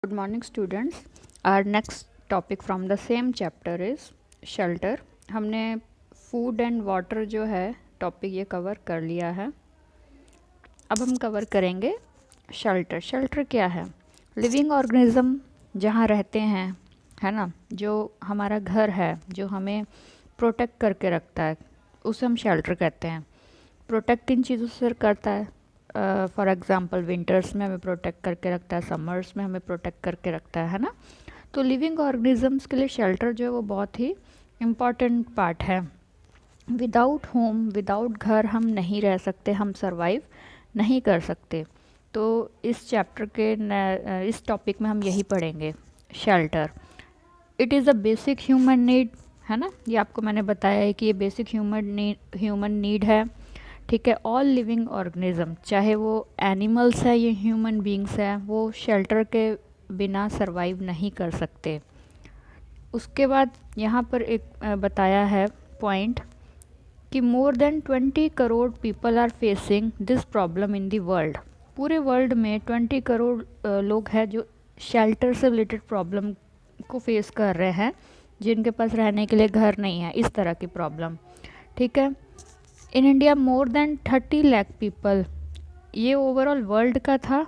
Good morning students. Our next topic from the same chapter is shelter. हमने food and water जो है topic ये cover कर लिया है. अब हम कवर करेंगे शेल्टर. शेल्टर क्या है? लिविंग ऑर्गेनिज्म जहाँ रहते हैं, है ना, जो हमारा घर है, जो हमें प्रोटेक्ट करके रखता है, उसे हम शेल्टर कहते हैं. प्रोटेक्ट इन चीज़ों से करता है. फॉर एग्ज़ाम्पल विंटर्स में हमें प्रोटेक्ट करके रखता है, समर्स में हमें प्रोटेक्ट करके रखता है ना. तो लिविंग ऑर्गेनिजम्स के लिए शेल्टर जो है वो बहुत ही इम्पॉर्टेंट पार्ट है. विदाउट होम, विदाउट घर हम नहीं रह सकते, हम सर्वाइव नहीं कर सकते. तो इस चैप्टर के इस टॉपिक में हम यही पढ़ेंगे, shelter. It is a basic human need, है ना. ये आपको मैंने बताया है कि ये बेसिक ह्यूमन नीड है. ठीक है. ऑल लिविंग ऑर्गेनिज्म, चाहे वो एनिमल्स है या ह्यूमन बींग्स है, वो शेल्टर के बिना सरवाइव नहीं कर सकते. उसके बाद यहाँ पर एक बताया है पॉइंट कि more than 20 crore people are facing this problem in the world. पूरे वर्ल्ड में 20 करोड़ लोग हैं जो शेल्टर से रिलेटेड प्रॉब्लम को फेस कर रहे हैं, जिनके पास रहने के लिए घर नहीं है, इस तरह की प्रॉब्लम. ठीक है. In India more than 30 lakh people. ये ओवरऑल वर्ल्ड का था.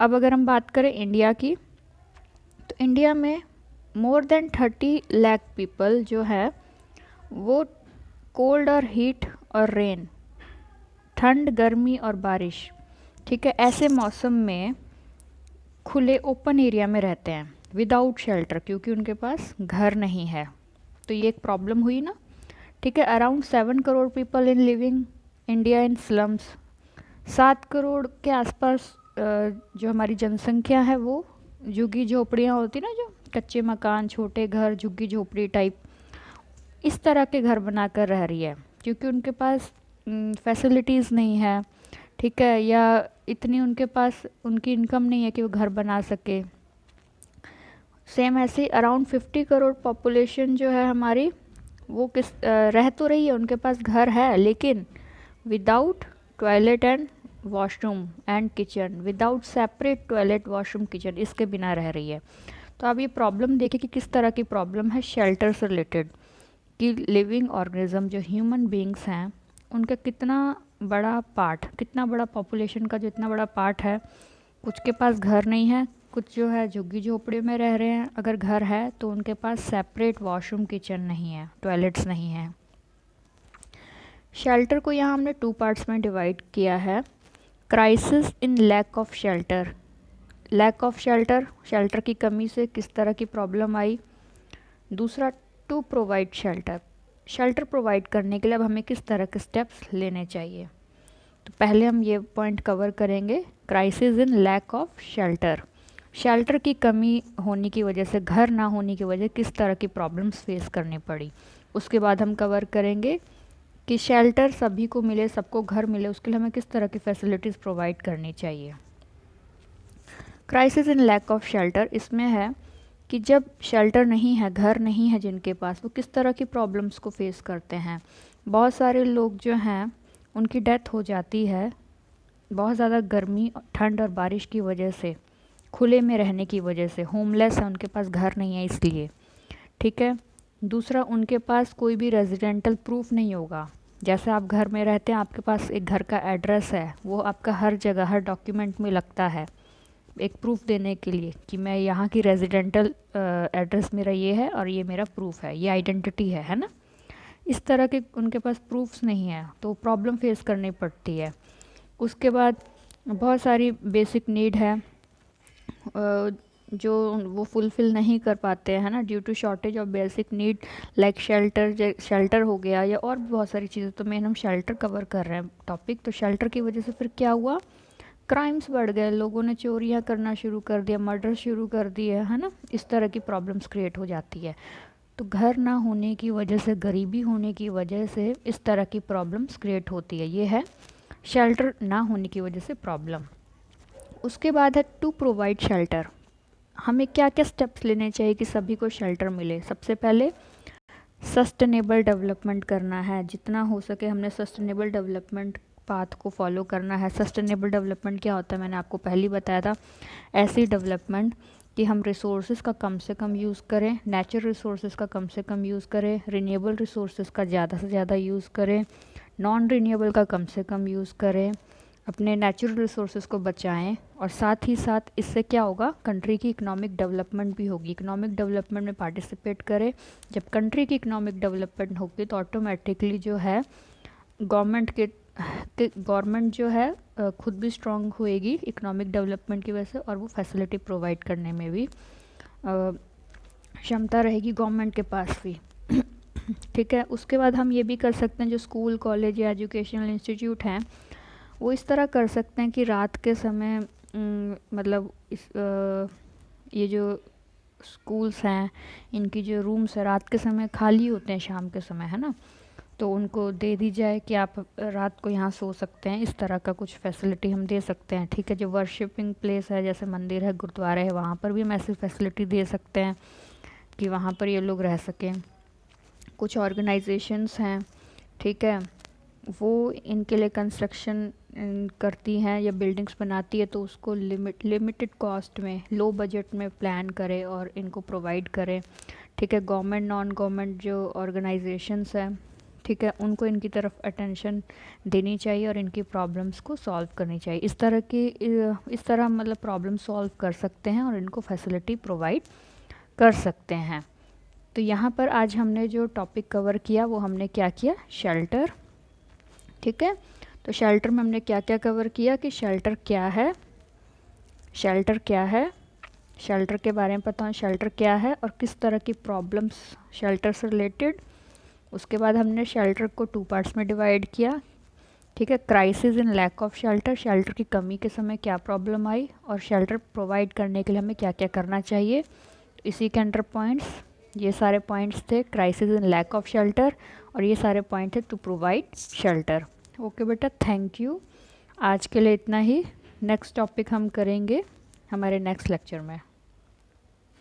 अब अगर हम बात करें इंडिया की, तो इंडिया में मोर देन 30 लाख पीपल जो है वो कोल्ड और हीट और रेन, ठंड, गर्मी और बारिश, ठीक है, ऐसे मौसम में खुले ओपन एरिया में रहते हैं विदाउट शेल्टर, क्योंकि उनके पास घर नहीं है. तो ये एक प्रॉब्लम हुई ना. ठीक है. Around 7 crore people in living India in slums. 7 crore के आसपास जो हमारी जनसंख्या है वो झुग्गी झोपड़ियाँ होती ना, जो कच्चे मकान, छोटे घर, झुग्गी झोपड़ी टाइप, इस तरह के घर बनाकर रह रही है, क्योंकि उनके पास फैसिलिटीज़ नहीं है. ठीक है. या इतनी उनके पास उनकी इनकम नहीं है कि वो घर बना सके. सेम ऐसे ही अराउंड 50 करोड़ पॉपुलेशन जो है हमारी, वो रह तो रही है, उनके पास घर है, लेकिन without toilet and washroom and kitchen, without separate toilet, washroom, kitchen, इसके बिना रह रही है. तो आप ये प्रॉब्लम देखिए कि किस तरह की प्रॉब्लम है शेल्टर से रिलेटेड, कि लिविंग ऑर्गेनिज्म जो ह्यूमन बींग्स हैं उनका कितना बड़ा पार्ट, कितना बड़ा पॉपुलेशन का जो इतना बड़ा पार्ट है, कुछ के पास घर नहीं है, कुछ जो है झुग्गी झोपड़ी में रह रहे हैं. अगर घर है तो उनके पास सेपरेट वॉशरूम, किचन नहीं है, टॉयलेट्स नहीं है. शेल्टर को यहाँ हमने 2 पार्ट्स में डिवाइड किया है. Crisis in lack of shelter. Lack of shelter, shelter की कमी से किस तरह की प्रॉब्लम आई. दूसरा, to provide shelter. Shelter provide करने के लिए अब हमें किस तरह के स्टेप्स लेने चाहिए. तो पहले हम ये पॉइंट कवर करेंगे, crisis in lack of shelter. Shelter की कमी होने की वजह से, घर ना होने की वजह किस तरह की प्रॉब्लम्स फेस करनी पड़ी. उसके बाद हम कवर करेंगे कि शेल्टर सभी को मिले, सबको घर मिले, उसके लिए हमें किस तरह की फैसिलिटीज़ प्रोवाइड करनी चाहिए. Crisis in lack of shelter इसमें है कि जब शेल्टर नहीं है, घर नहीं है जिनके पास, वो किस तरह की प्रॉब्लम्स को फेस करते हैं. बहुत सारे लोग जो हैं उनकी डेथ हो जाती है बहुत ज़्यादा गर्मी, ठंड और बारिश की वजह से, खुले में रहने की वजह से. होमलेस है, उनके पास घर नहीं है इसलिए. ठीक है. दूसरा, उनके पास कोई भी रेजिडेंटल प्रूफ नहीं होगा. जैसे आप घर में रहते हैं, आपके पास एक घर का एड्रेस है, वो आपका हर जगह, हर डॉक्यूमेंट में लगता है एक प्रूफ देने के लिए कि मैं यहाँ की रेजिडेंटल एड्रेस मेरा ये है और ये मेरा प्रूफ है, ये आइडेंटिटी है ना. इस तरह के उनके पास प्रूफ्स नहीं है, तो प्रॉब्लम फेस करनी पड़ती है. उसके बाद बहुत सारी बेसिक नीड है जो वो फुलफ़िल नहीं कर पाते हैं ना, due to shortage of basic need, like shelter हो गया, या और भी बहुत सारी चीज़ें. तो मेन हम शेल्टर कवर कर रहे हैं टॉपिक. तो शेल्टर की वजह से फिर क्या हुआ, क्राइम्स बढ़ गए, लोगों ने चोरियां करना शुरू कर दिया, मर्डर शुरू कर दिए, है ना. इस तरह की प्रॉब्लम्स क्रिएट हो जाती है. तो घर ना होने की वजह से, गरीबी होने की वजह से इस तरह की प्रॉब्लम्स क्रिएट होती है. ये है शेल्टर ना होने की वजह से प्रॉब्लम. उसके बाद है टू प्रोवाइड शेल्टर. हमें क्या क्या स्टेप्स लेने चाहिए कि सभी को शेल्टर मिले. सबसे पहले सस्टेनेबल डेवलपमेंट करना है. जितना हो सके हमने सस्टेनेबल डेवलपमेंट पाथ को फॉलो करना है। सस्टेनेबल डेवलपमेंट क्या होता है, मैंने आपको पहले ही बताया था, ऐसी डेवलपमेंट कि हम रिसोर्सेज का कम से कम यूज़ करें, नेचुरल रिसोर्सेज का कम से कम यूज़ करें, रिन्यूएबल रिसोर्सेज का ज़्यादा से ज़्यादा यूज़ करें, नॉन रिन्यूएबल का कम से कम यूज़ करें, अपने नेचुरल रिसोर्सेज को बचाएं, और साथ ही साथ इससे क्या होगा, कंट्री की इकोनॉमिक डेवलपमेंट भी होगी। इकोनॉमिक डेवलपमेंट में पार्टिसिपेट करें। जब कंट्री की इकोनॉमिक डेवलपमेंट होगी तो ऑटोमेटिकली जो है गवर्नमेंट जो है खुद भी स्ट्रांग होएगी इकोनॉमिक डेवलपमेंट की वजह से, और वो फैसिलिटी प्रोवाइड करने में भी क्षमता रहेगी गवर्नमेंट के पास भी। ठीक है, उसके बाद हम ये भी कर सकते हैं, जो स्कूल कॉलेज या एजुकेशनल इंस्टीट्यूट हैं वो इस तरह कर सकते हैं कि रात के समय मतलब ये जो स्कूल्स हैं इनकी जो रूम्स है रात के समय खाली होते हैं, शाम के समय, है ना, तो उनको दे दी जाए कि आप रात को यहाँ सो सकते हैं। इस तरह का कुछ फैसिलिटी हम दे सकते हैं। ठीक है, जो वर्शिपिंग प्लेस है जैसे मंदिर है, गुरुद्वारा है, वहाँ पर भी हम ऐसी फैसिलिटी दे सकते हैं कि वहाँ पर ये लोग रह सकें। कुछ ऑर्गेनाइजेशंस हैं, ठीक है, वो इनके लिए कंस्ट्रक्शन करती हैं या बिल्डिंग्स बनाती है, तो उसको लिमिटेड कॉस्ट में, लो बजट में प्लान करें और इनको प्रोवाइड करें। ठीक है, गवर्नमेंट नॉन गवर्नमेंट जो ऑर्गेनाइजेशंस हैं, ठीक है, उनको इनकी तरफ अटेंशन देनी चाहिए और इनकी प्रॉब्लम्स को सॉल्व करनी चाहिए। इस तरह मतलब प्रॉब्लम सॉल्व कर सकते हैं और इनको फैसिलिटी प्रोवाइड कर सकते हैं। तो यहाँ पर आज हमने जो टॉपिक कवर किया वो हमने क्या किया, शेल्टर। ठीक है, तो शेल्टर में हमने क्या क्या कवर किया कि शेल्टर क्या है, शेल्टर क्या है, शेल्टर के बारे में पता है शेल्टर क्या है और किस तरह की प्रॉब्लम्स शेल्टर से रिलेटेड। उसके बाद हमने शेल्टर को 2 पार्ट्स में डिवाइड किया। ठीक है, crisis in lack of shelter, shelter की कमी के समय क्या प्रॉब्लम आई और शेल्टर प्रोवाइड करने के लिए हमें क्या क्या करना चाहिए। इसी के अंडर पॉइंट्स, ये सारे पॉइंट्स थे, crisis in lack of shelter, और ये सारे पॉइंट थे टू प्रोवाइड शेल्टर। ओके बेटा, थैंक यू। आज के लिए इतना ही। नेक्स्ट टॉपिक हम करेंगे हमारे नेक्स्ट लेक्चर में।